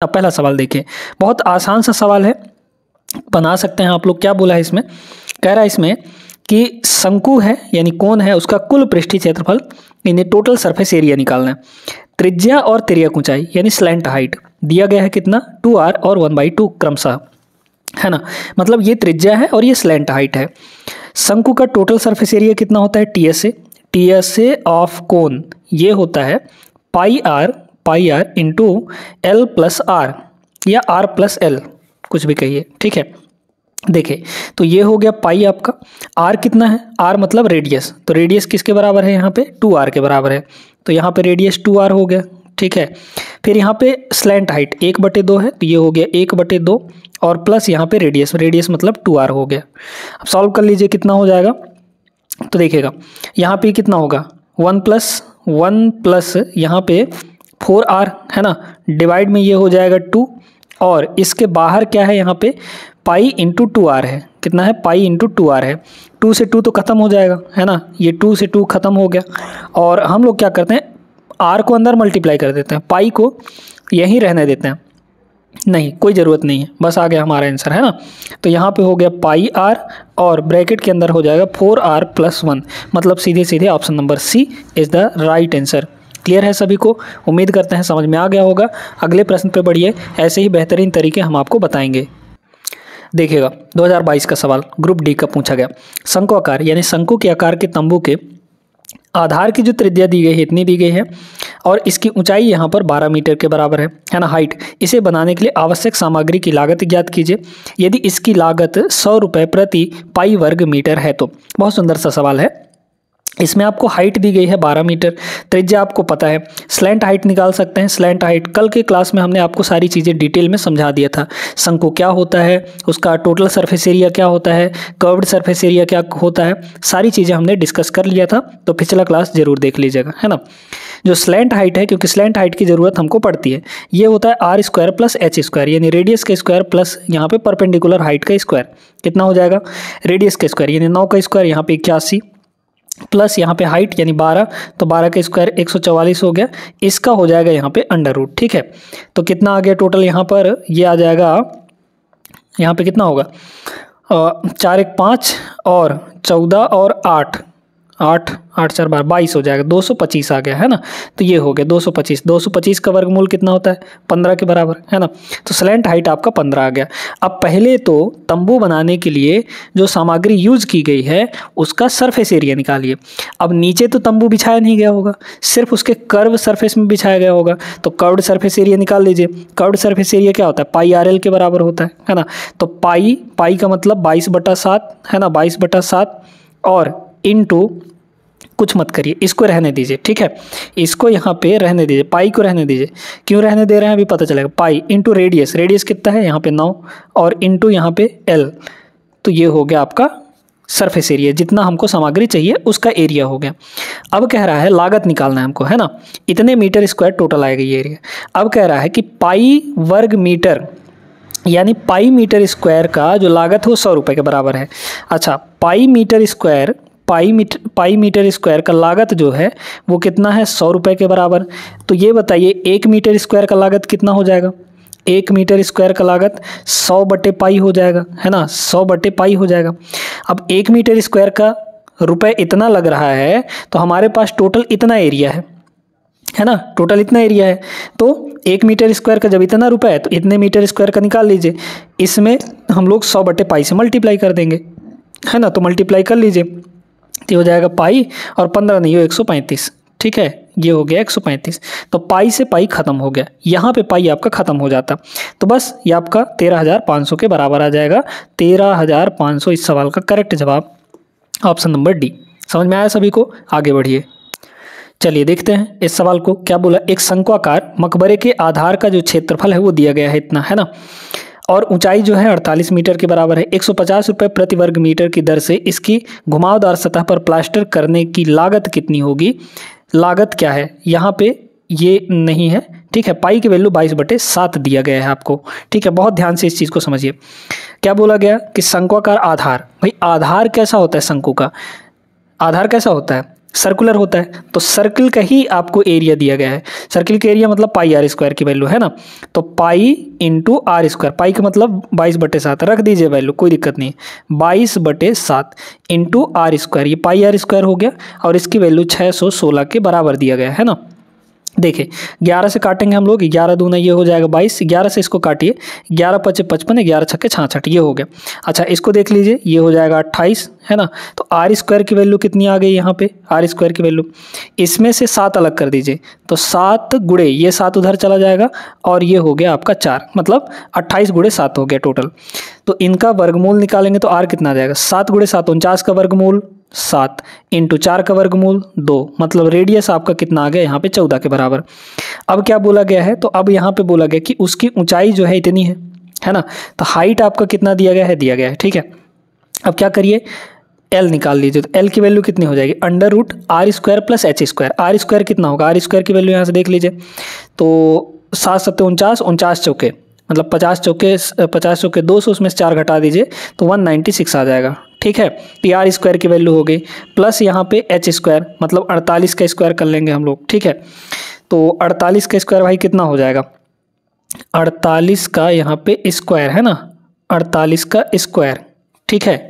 अब पहला सवाल देखिए, बहुत आसान सा सवाल है, बना सकते हैं आप लोग। क्या बोला है इसमें, कह रहा है इसमें कि शंकु है यानी कोन है, उसका कुल पृष्ठीय क्षेत्रफल यानी टोटल सरफेस एरिया निकालना है। त्रिज्या और तिर्यक ऊंचाई यानी स्लैंट हाइट दिया गया है कितना, 2r और 1/2 क्रमशः, है ना। मतलब ये त्रिज्या है और ये स्लैंट हाइट है। शंकु का टोटल सरफेस एरिया कितना होता है, टीएसए ऑफ कोन ये होता है pi r into l plus r या आर प्लस एल, कुछ भी कहिए, ठीक है। देखिए तो ये हो गया पाई आपका, आर कितना है, आर मतलब रेडियस, तो रेडियस किसके बराबर है यहाँ पे, 2r के बराबर है, तो यहाँ पे रेडियस 2r हो गया, ठीक है। फिर यहाँ पे स्लैंट हाइट 1/2 है, तो ये हो गया 1/2 और प्लस यहाँ पे रेडियस मतलब 2r हो गया। अब सॉल्व कर लीजिए कितना हो जाएगा, तो देखिएगा यहाँ पे कितना होगा 1 प्लस यहाँ पे 4r है ना, डिवाइड में ये हो जाएगा 2 और इसके बाहर क्या है यहाँ पे पाई इंटू 2r है, कितना है पाई इंटू 2r है, 2 से 2 तो खत्म हो जाएगा है ना, ये 2 से 2 खत्म हो गया। और हम लोग क्या करते हैं, r को अंदर मल्टीप्लाई कर देते हैं, पाई को यहीं रहने देते हैं, नहीं कोई ज़रूरत नहीं है, बस आ गया हमारा आंसर है ना। तो यहाँ पे हो गया पाई r और ब्रैकेट के अंदर हो जाएगा 4r + 1, मतलब सीधे सीधे option number C is the right answer. Clear है सभी को, उम्मीद करते हैं समझ में आ गया होगा। अगले प्रश्न पे बढ़िए, ऐसे ही बेहतरीन तरीके हम आपको बताएंगे। देखिएगा 2022 का सवाल ग्रुप डी का पूछा गया, शंकु आकार यानी शंकु के आकार के तंबू के आधार की जो त्रिज्या दी गई है इतनी दी गई है और इसकी ऊंचाई यहाँ पर 12 मीटर के बराबर है ना, हाइट। इसे बनाने के लिए आवश्यक सामग्री की लागत ज्ञात कीजिए यदि इसकी लागत 100 रुपये प्रति पाई वर्ग मीटर है तो। बहुत सुंदर सा सवाल है। इसमें आपको हाइट दी गई है 12 मीटर, त्रिज्या आपको पता है, स्लैंट हाइट निकाल सकते हैं। स्लैंट हाइट कल के क्लास में हमने आपको सारी चीज़ें डिटेल में समझा दिया था, शंकु क्या होता है, उसका टोटल सरफेस एरिया क्या होता है, कर्व्ड सरफेस एरिया क्या होता है, सारी चीज़ें हमने डिस्कस कर लिया था, तो पिछला क्लास जरूर देख लीजिएगा, है ना। जो स्लैंट हाइट है, क्योंकि स्लैंट हाइट की ज़रूरत हमको पड़ती है, ये होता है r² + h² यानी रेडियस का स्क्वायर प्लस यहाँ पे परपेंडिकुलर हाइट का स्क्वायर, कितना हो जाएगा, रेडियस का स्क्वायर यानी 9 का स्क्वायर, यहाँ पे 81 प्लस यहाँ पे हाइट यानी 12, तो 12 का स्क्वायर 144 हो गया, इसका हो जाएगा यहाँ पे √, ठीक है। तो कितना आ गया टोटल यहाँ पर, ये आ जाएगा यहाँ पे कितना होगा 4 1 5 और 14 और 8 8 8 4 12 22 हो जाएगा, 225 आ गया है ना। तो ये हो गया 225 का वर्गमूल कितना होता है 15 के बराबर, है ना। तो स्लैंट हाइट आपका 15 आ गया। अब पहले तो तंबू बनाने के लिए जो सामग्री यूज की गई है उसका सरफेस एरिया निकालिए। अब नीचे तो तंबू बिछाया नहीं गया होगा, सिर्फ उसके कर्व सरफेस में बिछाया गया होगा, तो कर्व्ड सरफेस एरिया निकाल लीजिए। कर्व्ड सरफेस एरिया क्या होता है, पाई RL के बराबर होता है ना। तो पाई का मतलब 22/7 है ना, 22/7 और इनटू कुछ मत करिए, इसको रहने दीजिए, ठीक है, इसको यहाँ पे रहने दीजिए, पाई को रहने दीजिए। क्यों रहने दे रहे हैं अभी पता चलेगा। पाई इंटू रेडियस कितना है यहाँ पे 9 और इंटू यहाँ पे L, तो ये हो गया आपका सरफेस एरिया, जितना हमको सामग्री चाहिए उसका एरिया हो गया। अब कह रहा है लागत निकालना है हमको, है ना, इतने मीटर स्क्वायर टोटल आएगा ये एरिया। अब कह रहा है कि पाई वर्ग मीटर यानी पाई मीटर स्क्वायर का जो लागत है वो 100 रुपये के बराबर है। अच्छा, पाई मीटर स्क्वायर का लागत जो है वो कितना है 100 रुपये के बराबर। तो ये बताइए 1 मीटर स्क्वायर का लागत कितना हो जाएगा, 1 मीटर स्क्वायर का लागत 100/पाई हो जाएगा, है ना, 100/पाई हो जाएगा। अब 1 मीटर स्क्वायर का रुपये इतना लग रहा है, तो हमारे पास टोटल इतना एरिया है ना, टोटल इतना एरिया है। तो 1 मीटर स्क्वायर का जब इतना रुपये है तो इतने मीटर स्क्वायर का निकाल लीजिए, इसमें हम लोग 100/पाई से मल्टीप्लाई कर देंगे, है ना। तो मल्टीप्लाई कर लीजिए, तो हो जाएगा पाई और 15 नहीं हो 135, ठीक है, ये हो गया 135। तो पाई से पाई खत्म हो गया, यहाँ पे पाई आपका खत्म हो जाता, तो बस ये आपका 13,500 के बराबर आ जाएगा। 13,500 इस सवाल का करेक्ट जवाब, ऑप्शन नंबर डी। समझ में आया सभी को, आगे बढ़िए। चलिए देखते हैं इस सवाल को क्या बोला। एक शंक्वाकार मकबरे के आधार का जो क्षेत्रफल है वो दिया गया है इतना, है ना, और ऊंचाई जो है 48 मीटर के बराबर है। 150 रुपये प्रति वर्ग मीटर की दर से इसकी घुमावदार सतह पर प्लास्टर करने की लागत कितनी होगी। लागत क्या है यहाँ पे ये नहीं है, ठीक है। पाई की वैल्यू 22/7 दिया गया है आपको, ठीक है। बहुत ध्यान से इस चीज़ को समझिए। क्या बोला गया कि शंक्वाकार आधार, भाई आधार कैसा होता है, शंकु का आधार कैसा होता है, सर्कुलर होता है, तो सर्कल का ही आपको एरिया दिया गया है। सर्कल का एरिया मतलब पाई आर स्क्वायर की वैल्यू है ना, तो पाई इंटू आर स्क्वायर, पाई का मतलब 22/7 रख दीजिए वैल्यू, कोई दिक्कत नहीं है, 22/7 इंटू आर स्क्वायर, ये पाई आर स्क्वायर हो गया और इसकी वैल्यू 616 के बराबर दिया गया है ना। देखिए 11 से काटेंगे हम लोग, 11 दूना ये हो जाएगा 22, 11 से इसको काटिए, 11 × 5 = 55, 11 × 6 = 66, ये हो गया। अच्छा इसको देख लीजिए, ये हो जाएगा 28 है ना, तो आर स्क्वायर की वैल्यू कितनी आ गई यहाँ पे, आर स्क्वायर की वैल्यू, इसमें से 7 अलग कर दीजिए, तो 7 गुणे ये 7 उधर चला जाएगा और ये हो गया आपका 4, मतलब 28 × 7 हो गया टोटल। तो इनका वर्गमूल निकालेंगे तो आर कितना आ जाएगा, 7 × 7 49 का वर्गमूल 7 इंटू 4 का वर्गमूल 2, मतलब रेडियस आपका कितना आ गया यहाँ पे 14 के बराबर। अब क्या बोला गया है, तो अब यहाँ पे बोला गया कि उसकी ऊंचाई जो है इतनी है ना, तो हाइट आपका कितना दिया गया है, ठीक है। अब क्या करिए, एल निकाल लीजिए, तो एल की वैल्यू कितनी हो जाएगी, √r² + h²। आर स्क्वायर कितना होगा, आर स्क्वायर की वैल्यू यहाँ से देख लीजिए, तो 7 × 7 = 49, 49 चौके मतलब 50 चौके 200, उसमें से 4 घटा दीजिए तो 196 आ जाएगा, ठीक है। तो आर स्क्वायर की वैल्यू हो गई, प्लस यहाँ पे h² मतलब 48 का स्क्वायर कर लेंगे हम लोग, ठीक है। तो 48 का स्क्वायर भाई कितना हो जाएगा, 48 का यहाँ पे स्क्वायर है ना, 48 का स्क्वायर, ठीक है।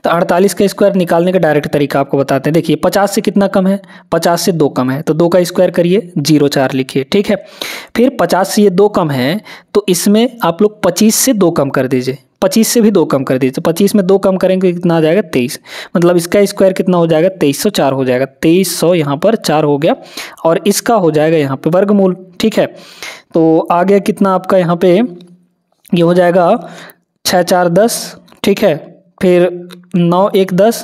तो 48 का स्क्वायर निकालने का डायरेक्ट तरीका आपको बताते हैं। देखिए 50 से कितना कम है, 50 से 2 कम है, तो 2 का स्क्वायर करिए, 0,4 लिखिए, ठीक है। फिर 50 से ये 2 कम है, तो इसमें आप लोग 25 से 2 कम कर दीजिए, 25 से भी 2 कम कर दीजिए, तो 25 में 2 कम करेंगे कितना आ जाएगा 23, मतलब इसका स्क्वायर कितना हो जाएगा 2304 हो जाएगा, 2300 यहाँ पर 4 हो गया और इसका हो जाएगा यहाँ पे वर्गमूल, ठीक है। तो आ गया कितना आपका यहाँ पे, ये हो जाएगा 6 × 4 = 10, ठीक है। फिर 9 × 1 = 10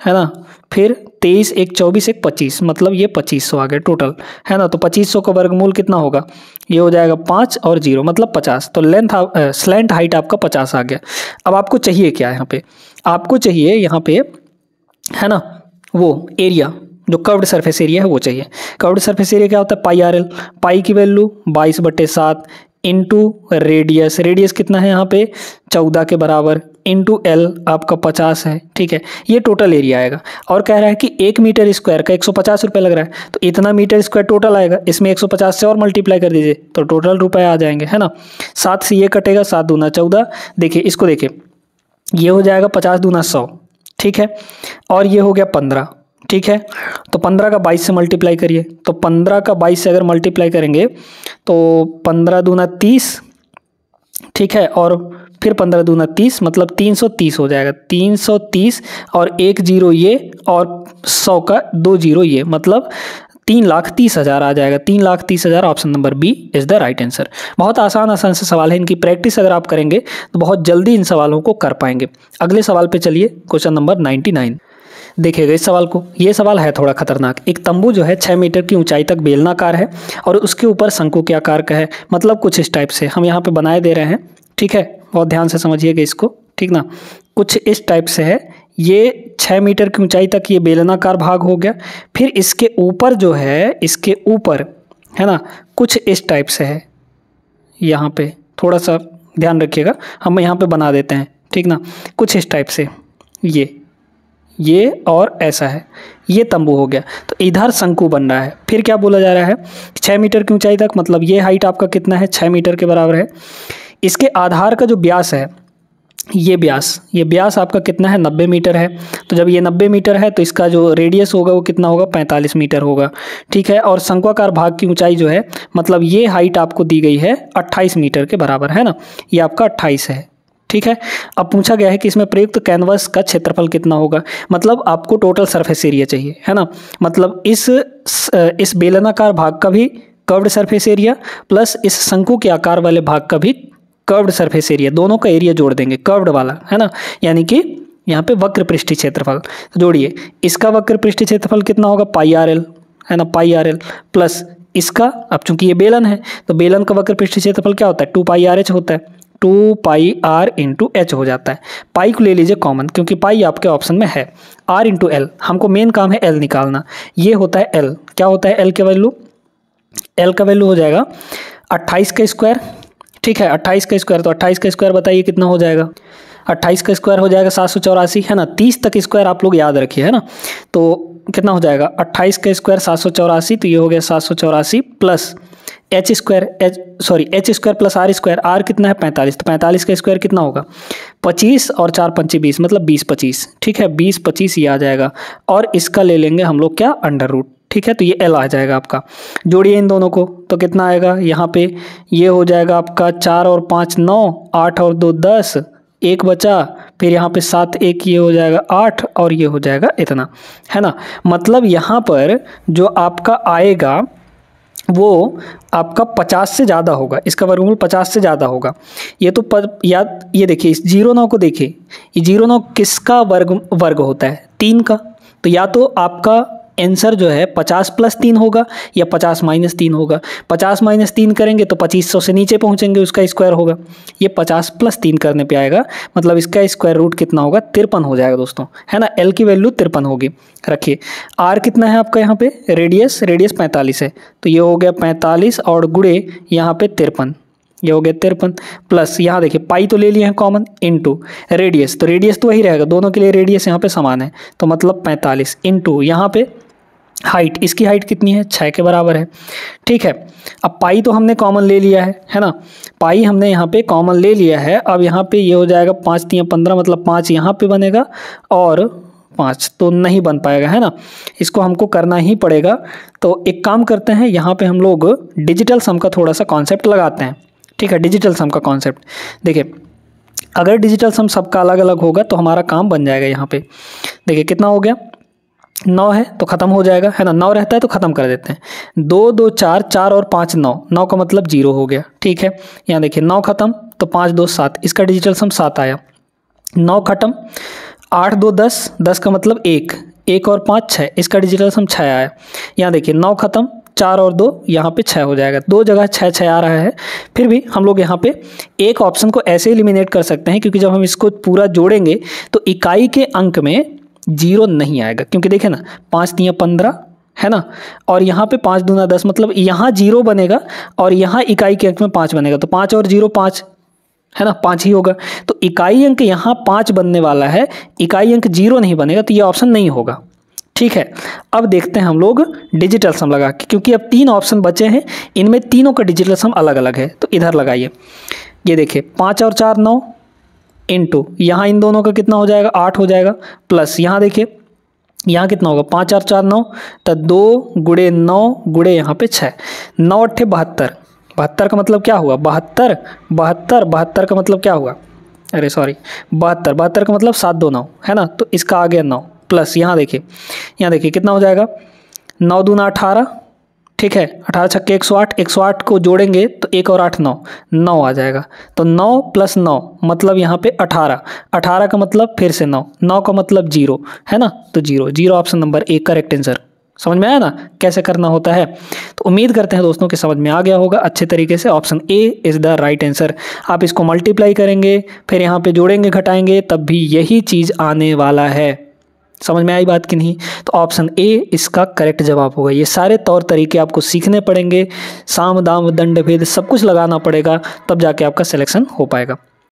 है ना, फिर 23 × 1 = 24, 1 × 25, मतलब ये 2500 आ गया टोटल है ना। तो 2500 का वर्गमूल कितना होगा, ये हो जाएगा 5 और 0 मतलब 50, तो स्लैंट हाइट आपका 50 आ गया। अब आपको चाहिए क्या यहाँ पे, आपको चाहिए यहाँ पे है ना वो एरिया, जो कर्व्ड सरफेस एरिया है वो चाहिए। कर्व्ड सरफेस एरिया क्या होता है, पाई आर एल, पाई की वैल्यू 22/7 इंटू रेडियस, रेडियस कितना है यहाँ पे 14 के बराबर, इंटू एल आपका 50 है, ठीक है। ये टोटल एरिया आएगा और कह रहा है कि 1 मीटर स्क्वायर का 150 रुपये लग रहा है, तो इतना मीटर स्क्वायर टोटल आएगा, इसमें 150 से और मल्टीप्लाई कर दीजिए तो टोटल रुपये आ जाएंगे, है ना। 7 से ये कटेगा, 7 दूना 14, देखिए इसको देखिए, ये हो जाएगा 50 दूना 100, ठीक है, और ये हो गया 15, ठीक है। तो 15 का 22 से मल्टीप्लाई करिए, तो 15 का 22 से अगर मल्टीप्लाई करेंगे तो 15 दूना 30, ठीक है, और फिर 15 दूना 30 मतलब 330 हो जाएगा, 330 और 1 0 ये और 100 का 2 0 ये, मतलब 3,30,000 आ जाएगा, 3,30,000, option number B is the right answer. बहुत आसान से सवाल है, इनकी प्रैक्टिस अगर आप करेंगे तो बहुत जल्दी इन सवालों को कर पाएंगे। अगले सवाल पे चलिए, क्वेश्चन नंबर 99। देखिएगा इस सवाल को, ये सवाल है थोड़ा खतरनाक। एक तंबू जो है 6 मीटर की ऊंचाई तक बेलनाकार है और उसके ऊपर शंकु के आकार का है, मतलब कुछ इस टाइप से हम यहाँ पे बनाए दे रहे हैं, ठीक है। बहुत ध्यान से समझिएगा इसको, ठीक ना, कुछ इस टाइप से है। ये 6 मीटर की ऊंचाई तक ये बेलनाकार भाग हो गया, फिर इसके ऊपर जो है, इसके ऊपर है ना कुछ इस टाइप से है, यहाँ पे थोड़ा सा ध्यान रखिएगा, हम यहाँ पे बना देते हैं, ठीक ना, कुछ इस टाइप से ये और ऐसा है, ये तंबू हो गया। तो इधर शंकु बन रहा है। फिर क्या बोला जा रहा है, 6 मीटर की ऊंचाई तक, मतलब ये हाइट आपका कितना है 6 मीटर के बराबर है। इसके आधार का जो व्यास है, ये व्यास आपका कितना है 90 मीटर है। तो जब ये 90 मीटर है तो इसका जो रेडियस होगा वो कितना होगा 45 मीटर होगा, ठीक है। और शंक्वाकार भाग की ऊंचाई जो है, मतलब ये हाइट आपको दी गई है 28 मीटर के बराबर, है ना, ये आपका 28 है, ठीक है। अब पूछा गया है कि इसमें प्रयुक्त कैनवस का क्षेत्रफल कितना होगा, मतलब आपको टोटल सरफेस एरिया चाहिए, है ना, मतलब इस बेलनाकार भाग का भी कर्व्ड सरफेस एरिया प्लस इस शंकु के आकार वाले भाग का भी कर्व्ड सरफेस एरिया, दोनों का एरिया जोड़ देंगे, कर्व्ड वाला, है ना, यानी कि यहाँ पे वक्र पृष्ठीय क्षेत्रफल जोड़िए। इसका वक्र पृष्ठीय क्षेत्रफल कितना होगा पाई आर एल, है ना, पाई आर एल प्लस इसका, अब चूंकि ये बेलन है तो बेलन का वक्र पृष्ठीय क्षेत्रफल क्या होता है 2 पाई आर एच होता है, 2 पाई आर इंटू एच हो जाता है। पाई को ले लीजिए कॉमन, क्योंकि पाई आपके ऑप्शन में है। आर इंटू एल, हमको मेन काम है एल निकालना, ये होता है एल, क्या होता है एल का वैल्यू, एल का वैल्यू हो जाएगा 28 का स्क्वायर, ठीक है, 28 का स्क्वायर, तो 28 का स्क्वायर बताइए कितना हो जाएगा, 28 का स्क्वायर हो जाएगा 784, है ना। 30 तक स्क्वायर आप लोग याद रखिए, है ना। तो कितना हो जाएगा 28 का स्क्वायर 784, तो ये हो गया 784 plus H square plus R square, R कितना है 45, तो 45 का स्क्वायर कितना होगा 25 और 4 पंचे 20 मतलब 20-25, ठीक है 20-25 ये आ जाएगा। और इसका ले लेंगे हम लोग क्या अंडर रूट, ठीक है, तो ये एल आ जाएगा आपका। जोड़िए इन दोनों को तो कितना आएगा यहाँ पे, ये हो जाएगा आपका 4 और 5 9, 8 और 2 10, एक बचा, फिर यहाँ पे 7 1 ये हो जाएगा 8 और ये हो जाएगा इतना, है ना। मतलब यहाँ पर जो आपका आएगा वो आपका 50 से ज़्यादा होगा, इसका वर्गमूल 50 से ज़्यादा होगा। ये तो याद, ये देखिए इस 0,9 को देखिए, ये 0,9 किसका वर्ग होता है 3 का, तो या तो आपका आंसर जो है 50 + 3 होगा या 50 - 3 होगा। 50 - 3 करेंगे तो 2500 से नीचे पहुंचेंगे, उसका स्क्वायर होगा। ये 50 + 3 करने पे आएगा, मतलब इसका स्क्वायर रूट कितना होगा 53 हो जाएगा दोस्तों, है ना। एल की वैल्यू 53 होगी। रखिए आर कितना है आपका यहाँ पे, रेडियस 45 है, तो ये हो गया 45 और गुणे यहाँ पे 53, ये हो गया 53 प्लस यहाँ देखिए पाई तो ले लिए हैं कॉमन, इनटू रेडियस, तो रेडियस तो वही रहेगा, दोनों के लिए रेडियस यहाँ पे समान है, तो मतलब 45 इनटू यहाँ पे हाइट, इसकी हाइट कितनी है 6 के बराबर है, ठीक है। अब पाई तो हमने कॉमन ले लिया है ना, पाई हमने यहाँ पे कॉमन ले लिया है। अब यहाँ पे ये हो जाएगा 5 × 15 मतलब 5 यहाँ पे बनेगा और 5 तो नहीं बन पाएगा, है ना, इसको हमको करना ही पड़ेगा। तो एक काम करते हैं, यहाँ पे हम लोग डिजिटल सम का थोड़ा सा कॉन्सेप्ट लगाते हैं, ठीक है। डिजिटल सम का कॉन्सेप्ट देखिए, अगर डिजिटल सम सबका अलग अलग होगा तो हमारा काम बन जाएगा। यहाँ पे देखिए कितना हो गया, 9 है तो ख़त्म हो जाएगा, है ना, 9 रहता है तो ख़त्म कर देते हैं। 2 2 4, 4 और 5 9, 9 का मतलब 0 हो गया, ठीक है। यहाँ देखिए 9 ख़त्म तो 5 2 7, इसका डिजिटल सम 7 आया। 9 ख़त्म, 8 2 10, 10 का मतलब 1, 1 और 5 6, इसका डिजिटल सम 6 आया। यहाँ देखिए 9 ख़त्म, 4 और 2 यहाँ पे 6 हो जाएगा, 2 जगह 6 6 आ रहा है। फिर भी हम लोग यहाँ पे एक ऑप्शन को ऐसे एलिमिनेट कर सकते हैं, क्योंकि जब हम इसको पूरा जोड़ेंगे तो इकाई के अंक में 0 नहीं आएगा, क्योंकि देखें ना 5 × 15 है ना, और यहाँ पे 5 दूना 10 मतलब यहाँ 0 बनेगा और यहाँ इकाई के अंक में 5 बनेगा, तो 5 और 0 5, है ना, 5 ही होगा। तो इकाई अंक यहाँ 5 बनने वाला है, इकाई अंक 0 नहीं बनेगा, तो ये ऑप्शन नहीं होगा, ठीक है। अब देखते हैं हम लोग डिजिटल सम लगा के, क्योंकि अब 3 ऑप्शन बचे हैं, इनमें तीनों का डिजिटल सम अलग अलग है। तो इधर लगाइए, ये देखिए 5 और 4 9 इनटू यहाँ इन दोनों का कितना हो जाएगा 8 हो जाएगा, प्लस यहाँ देखिए यहाँ कितना होगा 5 और 4 9, तो 2 गुणे 9 गुणे यहाँ पे 6, 9 8 72, 72 का मतलब क्या हुआ 72, 72 72 का मतलब क्या हुआ, अरे सॉरी 72, 72 का मतलब 7 2 9, है ना, तो इसका आ गया 9, प्लस यहाँ देखिए कितना हो जाएगा 9 दूना 18, ठीक है, 18 छक्के 108, 108 को जोड़ेंगे तो 1 और 8 9, 9 आ जाएगा। तो 9 + 9 मतलब यहाँ पे 18, 18 का मतलब फिर से 9, 9 का मतलब 0, है ना, तो 0 0 ऑप्शन नंबर 1 करेक्ट आंसर। समझ में आया ना कैसे करना होता है। तो उम्मीद करते हैं दोस्तों कि समझ में आ गया होगा अच्छे तरीके से। Option A is the right answer. आप इसको मल्टीप्लाई करेंगे, फिर यहाँ पे जोड़ेंगे घटाएंगे, तब भी यही चीज़ आने वाला है। समझ में आई बात कि नहीं? तो ऑप्शन ए इसका करेक्ट जवाब होगा। ये सारे तौर तरीके आपको सीखने पड़ेंगे, साम दाम दंड भेद सब कुछ लगाना पड़ेगा, तब जाके आपका सिलेक्शन हो पाएगा।